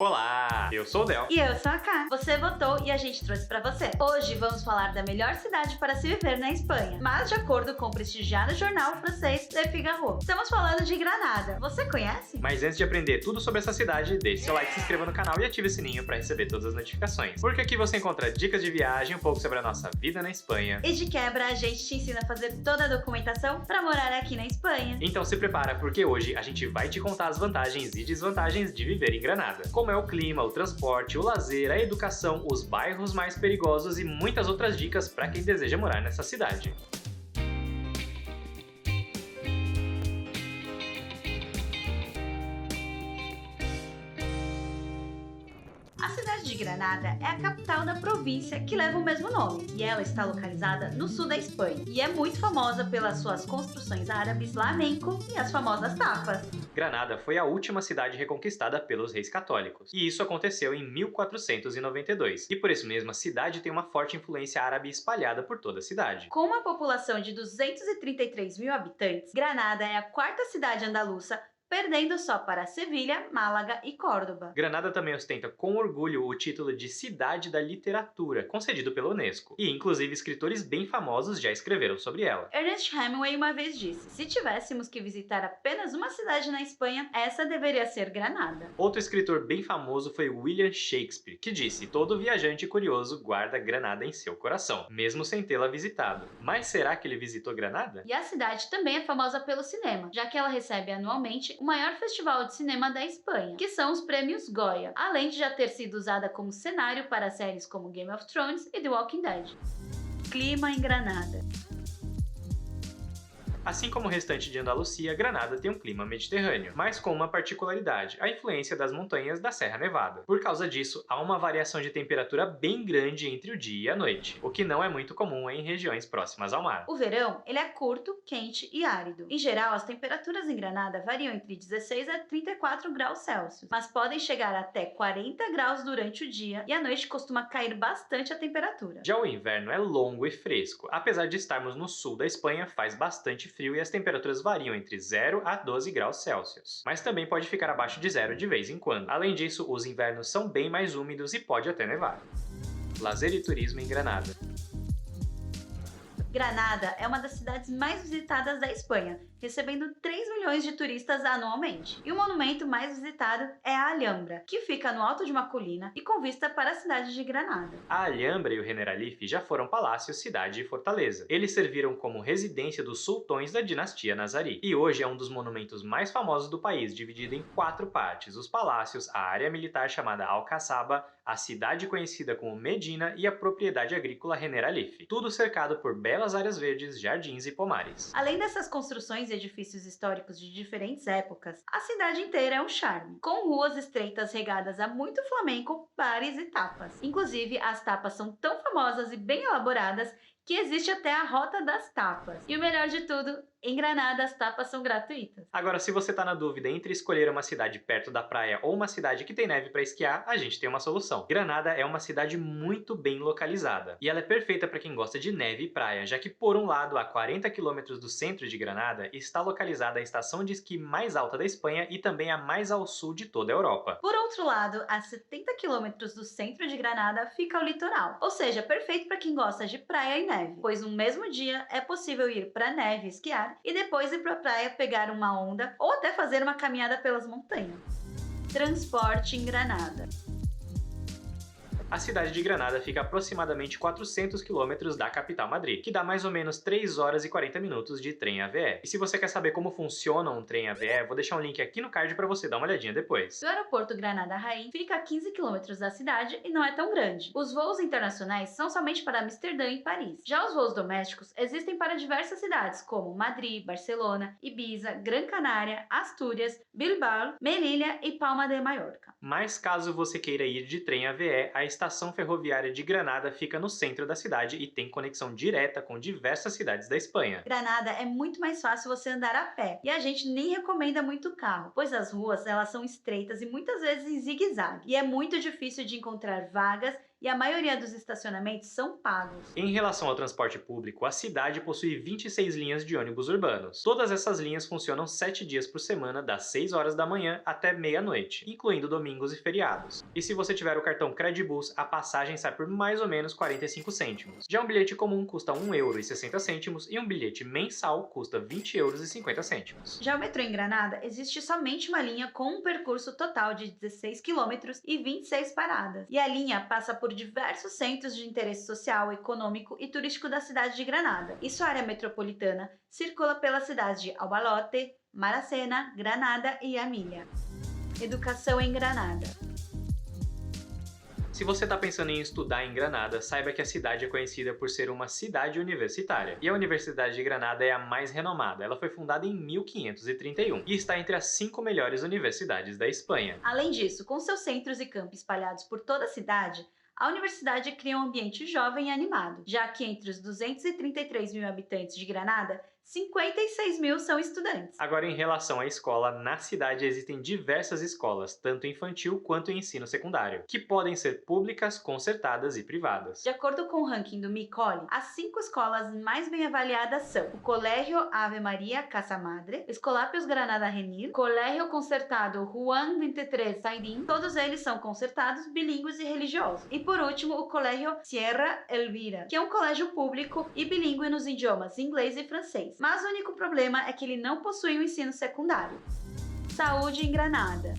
Olá, eu sou o Del. E eu sou a Ká. Você votou e a gente trouxe pra você. Hoje vamos falar da melhor cidade para se viver na Espanha, mas de acordo com o prestigiado jornal francês Le Figaro. Estamos falando de Granada. Você conhece? Mas antes de aprender tudo sobre essa cidade, deixe seu like, se inscreva no canal e ative o sininho para receber todas as notificações. Porque aqui você encontra dicas de viagem, um pouco sobre a nossa vida na Espanha. E de quebra, a gente te ensina a fazer toda a documentação para morar aqui na Espanha. Então se prepara, porque hoje a gente vai te contar as vantagens e desvantagens de viver em Granada. Como é o clima, o transporte, o lazer, a educação, os bairros mais perigosos e muitas outras dicas para quem deseja morar nessa cidade. A cidade de Granada é a capital da província que leva o mesmo nome, e ela está localizada no sul da Espanha, e é muito famosa pelas suas construções árabes, flamenco e as famosas tapas. Granada foi a última cidade reconquistada pelos reis católicos, e isso aconteceu em 1492. E por isso mesmo a cidade tem uma forte influência árabe espalhada por toda a cidade. Com uma população de 233 mil habitantes, Granada é a quarta cidade andaluça, perdendo só para Sevilha, Málaga e Córdoba. Granada também ostenta com orgulho o título de Cidade da Literatura, concedido pela Unesco, e inclusive escritores bem famosos já escreveram sobre ela. Ernest Hemingway uma vez disse: se tivéssemos que visitar apenas uma cidade na Espanha, essa deveria ser Granada. Outro escritor bem famoso foi William Shakespeare, que disse: todo viajante curioso guarda Granada em seu coração, mesmo sem tê-la visitado. Mas será que ele visitou Granada? E a cidade também é famosa pelo cinema, já que ela recebe anualmente o maior festival de cinema da Espanha, que são os Prêmios Goya, além de já ter sido usada como cenário para séries como Game of Thrones e The Walking Dead. Clima em Granada. Assim como o restante de Andalucia, Granada tem um clima mediterrâneo, mas com uma particularidade, a influência das montanhas da Serra Nevada. Por causa disso, há uma variação de temperatura bem grande entre o dia e a noite, o que não é muito comum em regiões próximas ao mar. O verão, ele é curto, quente e árido. Em geral, as temperaturas em Granada variam entre 16 a 34 graus Celsius, mas podem chegar até 40 graus durante o dia e à noite costuma cair bastante a temperatura. Já o inverno é longo e fresco. Apesar de estarmos no sul da Espanha, faz bastante frio e as temperaturas variam entre 0 a 12 graus Celsius. Mas também pode ficar abaixo de zero de vez em quando. Além disso, os invernos são bem mais úmidos e pode até nevar. Lazer e turismo em Granada. Granada é uma das cidades mais visitadas da Espanha, recebendo 3 milhões de turistas anualmente. E o monumento mais visitado é a Alhambra, que fica no alto de uma colina e com vista para a cidade de Granada. A Alhambra e o Generalife já foram palácios, cidade e fortaleza. Eles serviram como residência dos sultões da dinastia Nazarí. E hoje é um dos monumentos mais famosos do país, dividido em 4 partes: os palácios, a área militar chamada Alcazaba, a cidade conhecida como Medina e a propriedade agrícola Generalife. Tudo cercado por belas áreas verdes, jardins e pomares. Além dessas construções e edifícios históricos de diferentes épocas, a cidade inteira é um charme, com ruas estreitas regadas a muito flamenco, bares e tapas. Inclusive, as tapas são tão famosas e bem elaboradas que existe até a Rota das Tapas. E o melhor de tudo, em Granada as tapas são gratuitas. Agora, se você tá na dúvida entre escolher uma cidade perto da praia ou uma cidade que tem neve para esquiar, a gente tem uma solução. Granada é uma cidade muito bem localizada, e ela é perfeita para quem gosta de neve e praia, já que por um lado, a 40 km do centro de Granada, está localizada a estação de esqui mais alta da Espanha e também a mais ao sul de toda a Europa. Por outro lado, a 70 km do centro de Granada fica o litoral, ou seja, perfeito para quem gosta de praia e neve, pois no mesmo dia é possível ir para neve esquiar e depois ir para a praia pegar uma onda ou até fazer uma caminhada pelas montanhas. Transporte em Granada. A cidade de Granada fica a aproximadamente 400 km da capital Madrid, que dá mais ou menos 3 horas e 40 minutos de trem AVE. E se você quer saber como funciona um trem AVE, vou deixar um link aqui no card para você dar uma olhadinha depois. O aeroporto Granada Rain fica a 15 km da cidade e não é tão grande. Os voos internacionais são somente para Amsterdã e Paris. Já os voos domésticos existem para diversas cidades, como Madrid, Barcelona, Ibiza, Gran Canária, Astúrias, Bilbao, Melilla e Palma de Mallorca. Mas caso você queira ir de trem AVE, a estação ferroviária de Granada fica no centro da cidade e tem conexão direta com diversas cidades da Espanha. Granada é muito mais fácil você andar a pé, e a gente nem recomenda muito carro, pois as ruas elas são estreitas e muitas vezes em zigue-zague, e é muito difícil de encontrar vagas e a maioria dos estacionamentos são pagos. Em relação ao transporte público, a cidade possui 26 linhas de ônibus urbanos. Todas essas linhas funcionam 7 dias por semana, das 6 horas da manhã até meia-noite, incluindo domingos e feriados. E se você tiver o cartão Credibus, a passagem sai por mais ou menos 45 cêntimos. Já um bilhete comum custa 1,60 € e um bilhete mensal custa 20,50 €. Já o metrô em Granada, existe somente uma linha com um percurso total de 16 quilômetros e 26 paradas. E a linha passa por diversos centros de interesse social, econômico e turístico da cidade de Granada. E sua área metropolitana circula pelas cidades de Albalote, Maracena, Granada e Amília. Educação em Granada. Se você está pensando em estudar em Granada, saiba que a cidade é conhecida por ser uma cidade universitária. E a Universidade de Granada é a mais renomada. Ela foi fundada em 1531 e está entre as 5 melhores universidades da Espanha. Além disso, com seus centros e campos espalhados por toda a cidade, a universidade cria um ambiente jovem e animado, já que entre os 233 mil habitantes de Granada, 56 mil são estudantes. Agora, em relação à escola, na cidade existem diversas escolas, tanto infantil quanto em ensino secundário, que podem ser públicas, concertadas e privadas. De acordo com o ranking do Micoli, as 5 escolas mais bem avaliadas são o Colégio Ave Maria Casa Madre, Escolápios Granada Renil, Colégio Concertado Juan 23 Saidim, todos eles são concertados, bilíngues e religiosos. E por último, o Colégio Sierra Elvira, que é um colégio público e bilíngue nos idiomas inglês e francês. Mas o único problema é que ele não possui um ensino secundário. Saúde em Granada.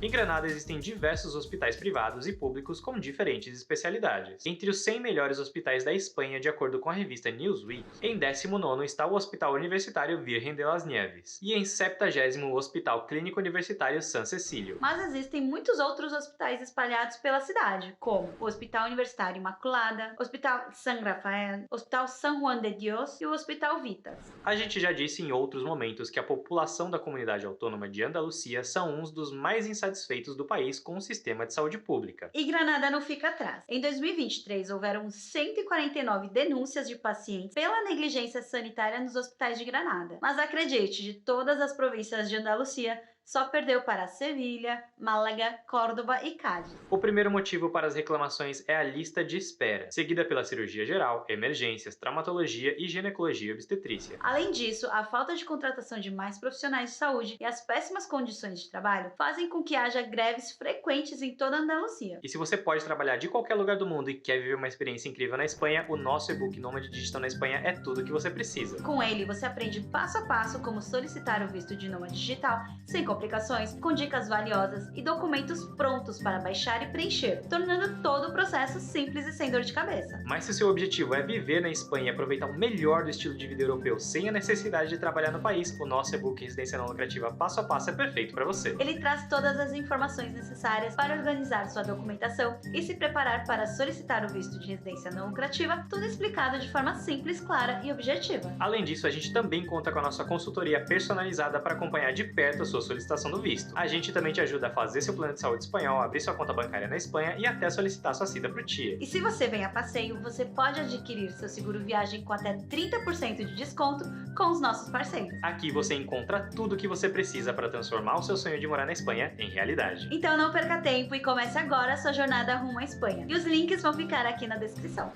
Em Granada existem diversos hospitais privados e públicos com diferentes especialidades. Entre os 100 melhores hospitais da Espanha, de acordo com a revista Newsweek, em 19º está o Hospital Universitário Virgen de las Nieves e em 70º o Hospital Clínico Universitário San Cecílio. Mas existem muitos outros hospitais espalhados pela cidade, como o Hospital Universitário Imaculada, Hospital San Rafael, Hospital San Juan de Dios e o Hospital Vitas. A gente já disse em outros momentos que a população da comunidade autônoma de Andalucia são uns dos mais insatisfeitos do país com o sistema de saúde pública. E Granada não fica atrás. Em 2023, houveram 149 denúncias de pacientes pela negligência sanitária nos hospitais de Granada. Mas acredite, de todas as províncias de Andalucia, só perdeu para Sevilha, Málaga, Córdoba e Cádiz. O primeiro motivo para as reclamações é a lista de espera, seguida pela cirurgia geral, emergências, traumatologia e ginecologia e obstetrícia. Além disso, a falta de contratação de mais profissionais de saúde e as péssimas condições de trabalho fazem com que haja greves frequentes em toda a Andalucia. E se você pode trabalhar de qualquer lugar do mundo e quer viver uma experiência incrível na Espanha, o nosso e-book Nômade Digital na Espanha é tudo o que você precisa. Com ele, você aprende passo a passo como solicitar o visto de nômade digital sem complicações, com dicas valiosas e documentos prontos para baixar e preencher, tornando todo o processo simples e sem dor de cabeça. Mas se o seu objetivo é viver na Espanha e aproveitar o melhor do estilo de vida europeu sem a necessidade de trabalhar no país, o nosso e-book Residência Não Lucrativa Passo a Passo é perfeito para você. Ele traz todas as informações necessárias para organizar sua documentação e se preparar para solicitar o visto de residência não lucrativa, tudo explicado de forma simples, clara e objetiva. Além disso, a gente também conta com a nossa consultoria personalizada para acompanhar de perto a sua solicitação do visto. A gente também te ajuda a fazer seu plano de saúde espanhol, abrir sua conta bancária na Espanha e até solicitar sua cita pro TIA. E se você vem a passeio, você pode adquirir seu seguro viagem com até 30% de desconto com os nossos parceiros. Aqui você encontra tudo o que você precisa para transformar o seu sonho de morar na Espanha em realidade. Então não perca tempo e comece agora a sua jornada rumo à Espanha. E os links vão ficar aqui na descrição.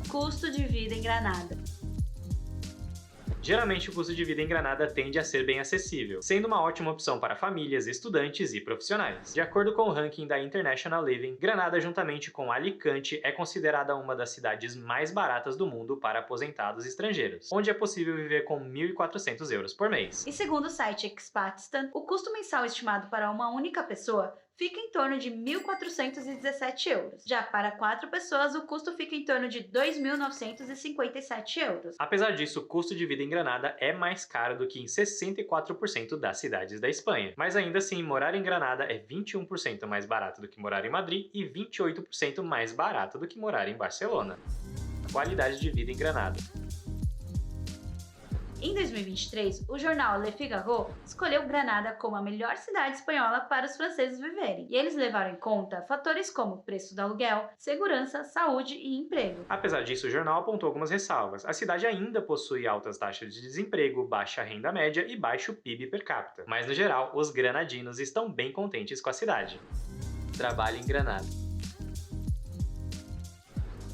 Custo de vida em Granada. Geralmente o custo de vida em Granada tende a ser bem acessível, sendo uma ótima opção para famílias, estudantes e profissionais. De acordo com o ranking da International Living, Granada, juntamente com Alicante, é considerada uma das cidades mais baratas do mundo para aposentados estrangeiros, onde é possível viver com 1.400 euros por mês. E segundo o site Expatistan, o custo mensal estimado para uma única pessoa fica em torno de 1.417 euros. Já para 4 pessoas, o custo fica em torno de 2.957 euros. Apesar disso, o custo de vida em Granada é mais caro do que em 64% das cidades da Espanha. Mas ainda assim, morar em Granada é 21% mais barato do que morar em Madrid e 28% mais barato do que morar em Barcelona. Qualidade de vida em Granada. Em 2023, o jornal Le Figaro escolheu Granada como a melhor cidade espanhola para os franceses viverem, e eles levaram em conta fatores como preço do aluguel, segurança, saúde e emprego. Apesar disso, o jornal apontou algumas ressalvas. A cidade ainda possui altas taxas de desemprego, baixa renda média e baixo PIB per capita. Mas no geral, os granadinos estão bem contentes com a cidade. trabalhe em Granada.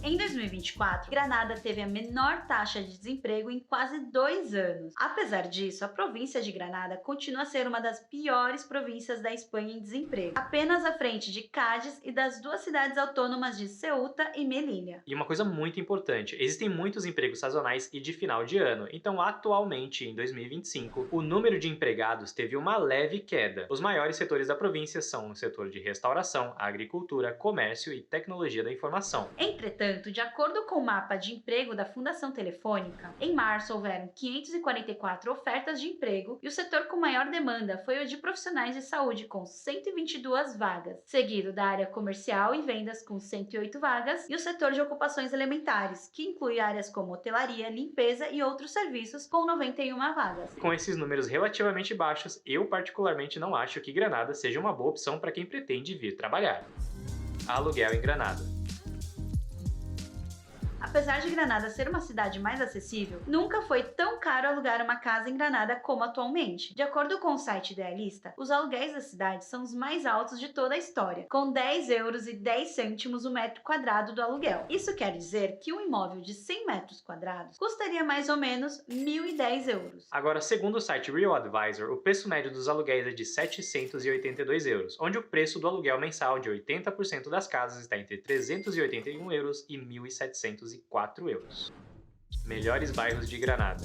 Em 2024, Granada teve a menor taxa de desemprego em quase 2 anos. Apesar disso, a província de Granada continua a ser uma das piores províncias da Espanha em desemprego, apenas à frente de Cádiz e das 2 cidades autônomas de Ceuta e Melilla. E uma coisa muito importante, existem muitos empregos sazonais e de final de ano, então atualmente, em 2025, o número de empregados teve uma leve queda. Os maiores setores da província são o setor de restauração, agricultura, comércio e tecnologia da informação. Entretanto, de acordo com o mapa de emprego da Fundação Telefônica, em março houveram 544 ofertas de emprego e o setor com maior demanda foi o de profissionais de saúde, com 122 vagas, seguido da área comercial e vendas, com 108 vagas, e o setor de ocupações elementares, que inclui áreas como hotelaria, limpeza e outros serviços, com 91 vagas. Com esses números relativamente baixos, eu particularmente não acho que Granada seja uma boa opção para quem pretende vir trabalhar. Aluguel em Granada. Apesar de Granada ser uma cidade mais acessível, nunca foi tão caro alugar uma casa em Granada como atualmente. De acordo com o site Idealista, os aluguéis da cidade são os mais altos de toda a história, com 10 euros e 10 cêntimos o metro quadrado do aluguel. Isso quer dizer que um imóvel de 100 metros quadrados custaria mais ou menos 1.010 euros. Agora, segundo o site Real Advisor, o preço médio dos aluguéis é de 782 euros, onde o preço do aluguel mensal de 80% das casas está entre 381 euros e 1.704 euros. Melhores bairros de Granada.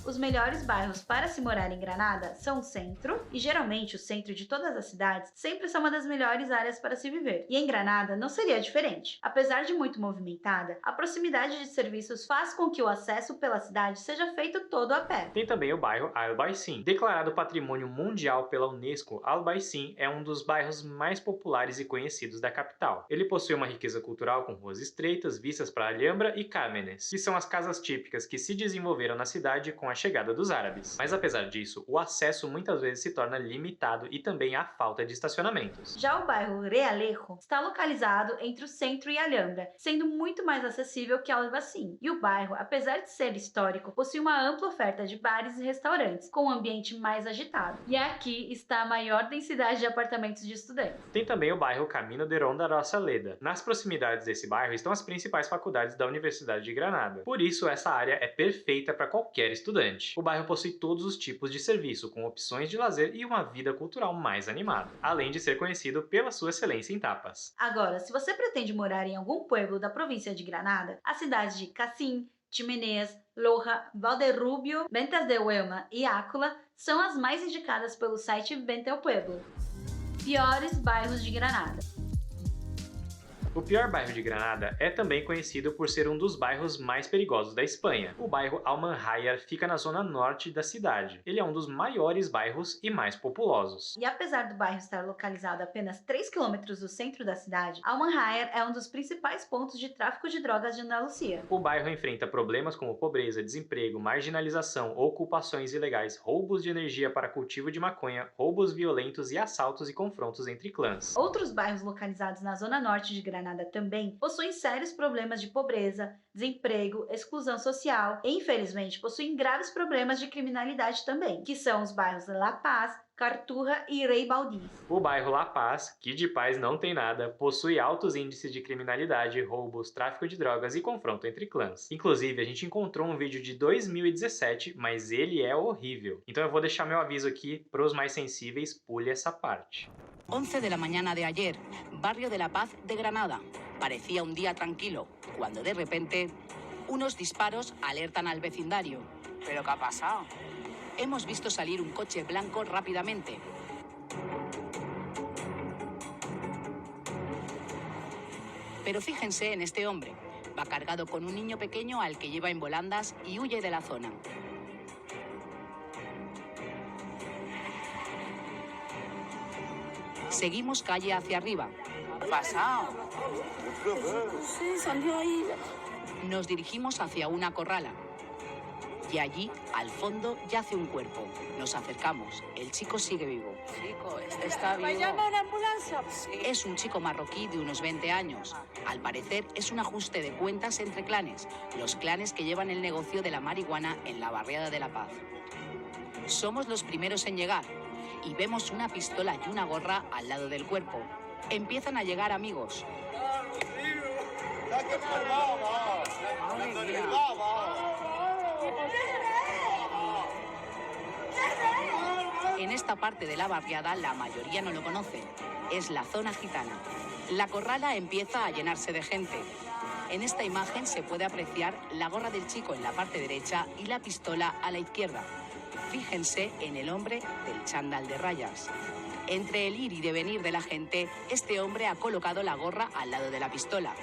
Os melhores bairros para se morar em Granada são o centro, e geralmente o centro de todas as cidades sempre são uma das melhores áreas para se viver. E em Granada não seria diferente. Apesar de muito movimentada, a proximidade de serviços faz com que o acesso pela cidade seja feito todo a pé. Tem também o bairro Albaicín. Declarado Patrimônio Mundial pela Unesco, Albaicín é um dos bairros mais populares e conhecidos da capital. Ele possui uma riqueza cultural com ruas estreitas, vistas para Alhambra e Cármenes, que são as casas típicas que se desenvolveram na cidade com a chegada dos árabes. Mas apesar disso, o acesso muitas vezes se torna limitado e também há falta de estacionamentos. Já o bairro Realejo está localizado entre o centro e Alhambra, sendo muito mais acessível que Albaicín. E o bairro, apesar de ser histórico, possui uma ampla oferta de bares e restaurantes, com um ambiente mais agitado. E aqui está a maior densidade de apartamentos de estudantes. Tem também o bairro Camino de Ronda Rosaleda. Nas proximidades desse bairro estão as principais faculdades da Universidade de Granada. Por isso, essa área é perfeita para qualquer estudante. O bairro possui todos os tipos de serviço, com opções de lazer e uma vida cultural mais animada, além de ser conhecido pela sua excelência em tapas. Agora, se você pretende morar em algum pueblo da província de Granada, as cidades de Cacín, Chimenez, Loja, Valderrubio, Ventas de Huelma e Ácula são as mais indicadas pelo site Vente ao Pueblo. Piores bairros de Granada. O pior bairro de Granada é também conhecido por ser um dos bairros mais perigosos da Espanha. O bairro Almanhayar fica na zona norte da cidade. Ele é um dos maiores bairros e mais populosos. E apesar do bairro estar localizado a apenas 3 km do centro da cidade, Almanhayar é um dos principais pontos de tráfico de drogas de Andalucia. O bairro enfrenta problemas como pobreza, desemprego, marginalização, ocupações ilegais, roubos de energia para cultivo de maconha, roubos violentos e assaltos e confrontos entre clãs. Outros bairros localizados na zona norte de Granada também possuem sérios problemas de pobreza, desemprego, exclusão social e, infelizmente, possuem graves problemas de criminalidade também, que são os bairros La Paz, Carturra e Rei Baldiz. O bairro La Paz, que de paz não tem nada, possui altos índices de criminalidade, roubos, tráfico de drogas e confronto entre clãs. Inclusive, a gente encontrou um vídeo de 2017, mas ele é horrível. Então eu vou deixar meu aviso aqui para os mais sensíveis, pule essa parte. 11 de la mañana de ayer, barrio de La Paz de Granada. Parecía un día tranquilo, cuando de repente unos disparos alertan al vecindario. ¿Pero qué ha pasado? Hemos visto salir un coche blanco rápidamente. Pero fíjense en este hombre. Va cargado con un niño pequeño al que lleva en volandas y huye de la zona. Seguimos calle hacia arriba. ¿Pasado? Sí, salió ahí. Nos dirigimos hacia una corrala. Y allí, al fondo, yace un cuerpo. Nos acercamos. El chico sigue vivo. Chico, está vivo. ¿Me llama una ambulancia? Sí. Es un chico marroquí de unos 20 años. Al parecer, es un ajuste de cuentas entre clanes. Los clanes que llevan el negocio de la marihuana en la barriada de La Paz. Somos los primeros en llegar. y vemos una pistola y una gorra al lado del cuerpo. Empiezan a llegar amigos. En esta parte de la barriada la mayoría no lo conoce. Es la zona gitana. La corrala empieza a llenarse de gente. En esta imagen se puede apreciar la gorra del chico en la parte derecha y la pistola a la izquierda. Fíjense en el hombre del chándal de rayas. Entre el ir y devenir de la gente, este hombre ha colocado la gorra al lado de la pistola.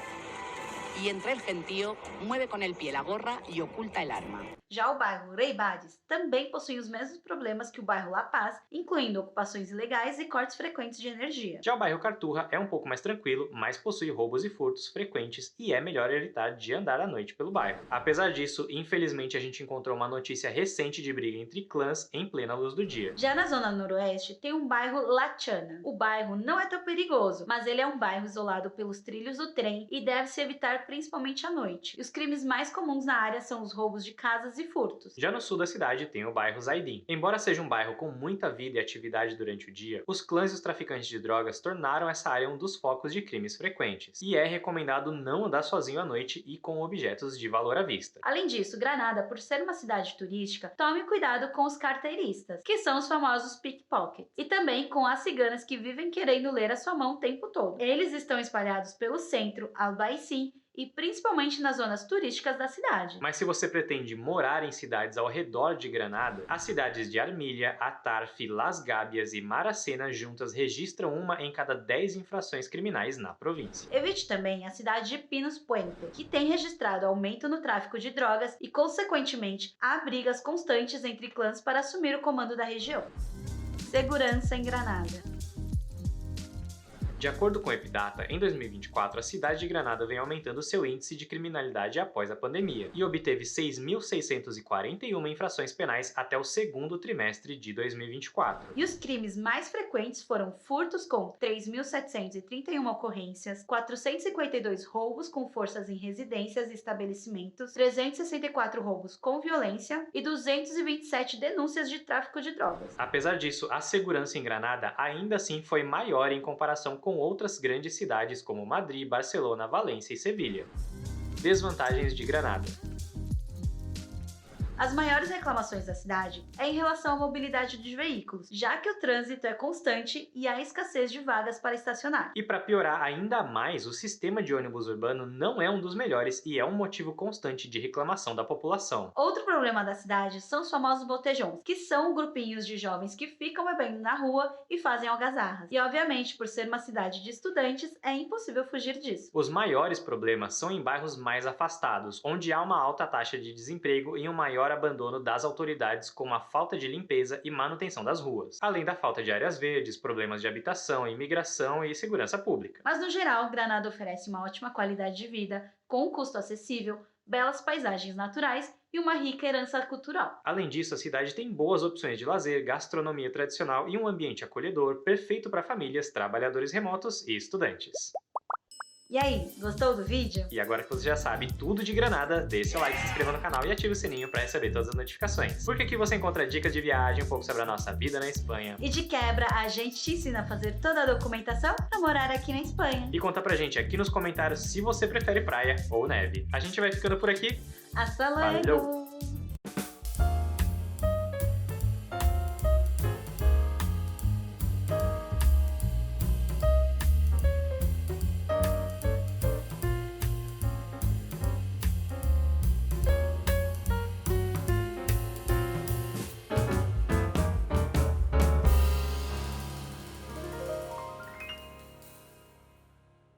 E entre el gentío, mueve con el pie la gorra e oculta el arma. Já o bairro Rei Bades também possui os mesmos problemas que o bairro La Paz, incluindo ocupações ilegais e cortes frequentes de energia. Já o bairro Carturra é um pouco mais tranquilo, mas possui roubos e furtos frequentes e é melhor evitar de andar à noite pelo bairro. Apesar disso, infelizmente a gente encontrou uma notícia recente de briga entre clãs em plena luz do dia. Já na zona noroeste tem um bairro La Chana. O bairro não é tão perigoso, mas ele é um bairro isolado pelos trilhos do trem e deve-se evitar principalmente à noite. E os crimes mais comuns na área são os roubos de casas e furtos. Já no sul da cidade tem o bairro Zaidin. Embora seja um bairro com muita vida e atividade durante o dia, os clãs e os traficantes de drogas tornaram essa área um dos focos de crimes frequentes. E é recomendado não andar sozinho à noite e com objetos de valor à vista. Além disso, Granada, por ser uma cidade turística, tome cuidado com os carteiristas, que são os famosos pickpockets, e também com as ciganas que vivem querendo ler a sua mão o tempo todo. Eles estão espalhados pelo centro, Albaicín, e principalmente nas zonas turísticas da cidade. Mas se você pretende morar em cidades ao redor de Granada, as cidades de Armilha, Atarfe, Las Gábias e Maracena juntas registram uma em cada 10 infrações criminais na província. Evite também a cidade de Pinos Puente, que tem registrado aumento no tráfico de drogas e, consequentemente, há brigas constantes entre clãs para assumir o comando da região. Segurança em Granada. De acordo com o Epidata, em 2024 a cidade de Granada vem aumentando seu índice de criminalidade após a pandemia e obteve 6.641 infrações penais até o segundo trimestre de 2024. E os crimes mais frequentes foram furtos com 3.731 ocorrências, 452 roubos com forças em residências e estabelecimentos, 364 roubos com violência e 227 denúncias de tráfico de drogas. Apesar disso, a segurança em Granada ainda assim foi maior em comparação com outras grandes cidades como Madrid, Barcelona, Valência e Sevilha. Desvantagens de Granada. As maiores reclamações da cidade é em relação à mobilidade de veículos, já que o trânsito é constante e há escassez de vagas para estacionar. E para piorar ainda mais, o sistema de ônibus urbano não é um dos melhores e é um motivo constante de reclamação da população. Outro problema da cidade são os famosos botejões, que são grupinhos de jovens que ficam bebendo na rua e fazem algazarras. E obviamente, por ser uma cidade de estudantes, é impossível fugir disso. Os maiores problemas são em bairros mais afastados, onde há uma alta taxa de desemprego e um maior abandono das autoridades, como a falta de limpeza e manutenção das ruas, além da falta de áreas verdes, problemas de habitação, imigração e segurança pública. Mas no geral, Granada oferece uma ótima qualidade de vida, com um custo acessível, belas paisagens naturais e uma rica herança cultural. Além disso, a cidade tem boas opções de lazer, gastronomia tradicional e um ambiente acolhedor, perfeito para famílias, trabalhadores remotos e estudantes. E aí, gostou do vídeo? E agora que você já sabe tudo de Granada, deixe seu like, se inscreva no canal e ative o sininho para receber todas as notificações. Porque aqui você encontra dicas de viagem, um pouco sobre a nossa vida na Espanha. E de quebra, a gente te ensina a fazer toda a documentação para morar aqui na Espanha. E conta pra gente aqui nos comentários se você prefere praia ou neve. A gente vai ficando por aqui. Hasta luego! Falou!